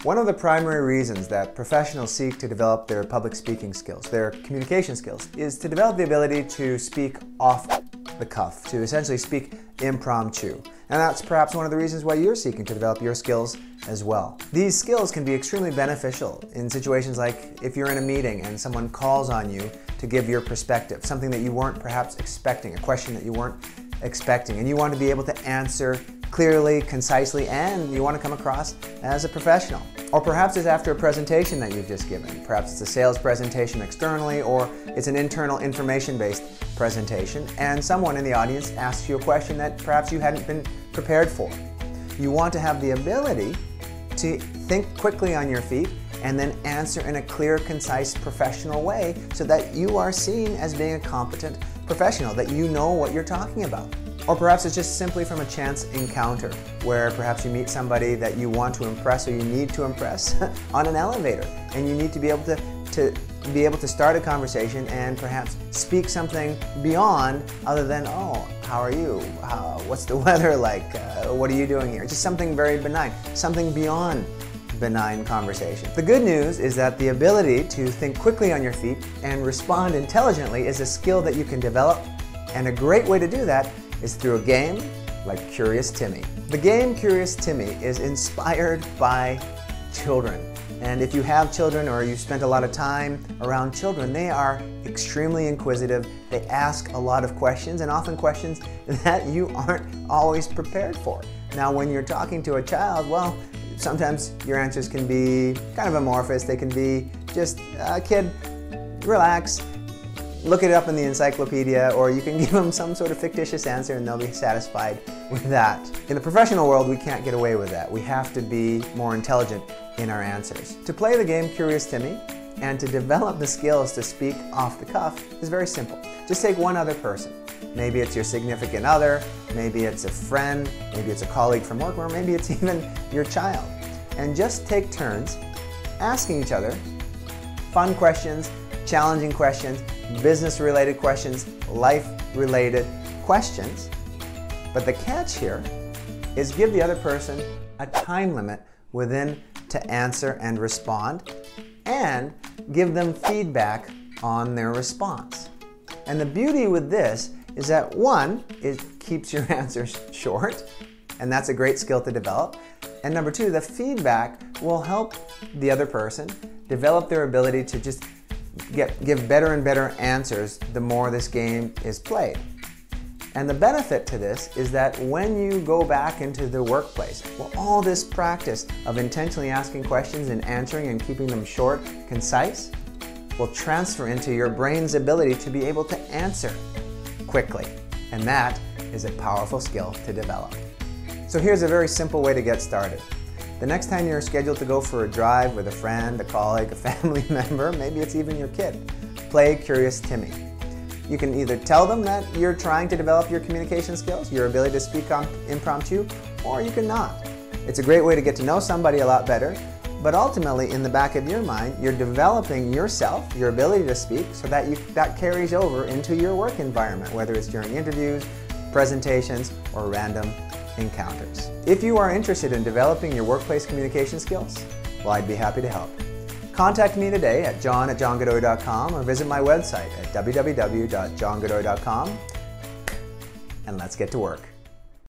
One of the primary reasons that professionals seek to develop their public speaking skills, their communication skills, is to develop the ability to speak off the cuff, to essentially speak impromptu. And that's perhaps one of the reasons why you're seeking to develop your skills as well. These skills can be extremely beneficial in situations like if you're in a meeting and someone calls on you to give your perspective, something that you weren't perhaps expecting, a question that you weren't expecting, and you want to be able to answer clearly, concisely, and you want to come across as a professional. Or perhaps it's after a presentation that you've just given. Perhaps it's a sales presentation externally, or it's an internal information-based presentation, and someone in the audience asks you a question that perhaps you hadn't been prepared for. You want to have the ability to think quickly on your feet and then answer in a clear, concise, professional way so that you are seen as being a competent professional, that you know what you're talking about. Or perhaps it's just simply from a chance encounter where perhaps you meet somebody that you want to impress or you need to impress on an elevator, and you need to be able to start a conversation and perhaps speak something beyond other than, oh, how are you? What's the weather like? What are you doing here? Just something very benign, something beyond benign conversation. The good news is that the ability to think quickly on your feet and respond intelligently is a skill that you can develop, and a great way to do that is through a game like Curious Timmy. The game Curious Timmy is inspired by children. And if you have children or you spent a lot of time around children, they are extremely inquisitive. They ask a lot of questions, and often questions that you aren't always prepared for. Now, when you're talking to a child, well, sometimes your answers can be kind of amorphous. They can be just, kid, relax, look it up in the encyclopedia, or you can give them some sort of fictitious answer and they'll be satisfied with that. In the professional world, we can't get away with that. We have to be more intelligent in our answers. To play the game Curious Timmy and to develop the skills to speak off the cuff is very simple. Just take one other person. Maybe it's your significant other, maybe it's a friend, maybe it's a colleague from work, or maybe it's even your child. And just take turns asking each other fun questions, challenging questions, business-related questions, life-related questions. But the catch here is give the other person a time limit within to answer and respond, and give them feedback on their response. And the beauty with this is that, one, it keeps your answers short, and that's a great skill to develop. And number two, the feedback will help the other person develop their ability to just give better and better answers the more this game is played. And the benefit to this is that when you go back into the workplace, well, all this practice of intentionally asking questions and answering and keeping them short, concise, will transfer into your brain's ability to be able to answer quickly. And that is a powerful skill to develop. So here's a very simple way to get started. The next time you're scheduled to go for a drive with a friend, a colleague, a family member, maybe it's even your kid, play Curious Timmy. You can either tell them that you're trying to develop your communication skills, your ability to speak impromptu, or you can not. It's a great way to get to know somebody a lot better, but ultimately in the back of your mind, you're developing yourself, your ability to speak, so that that carries over into your work environment, whether it's during interviews, presentations, or random encounters. If you are interested in developing your workplace communication skills, well, I'd be happy to help. Contact me today at john@johngodoy.com or visit my website at www.johngodoy.com, and let's get to work.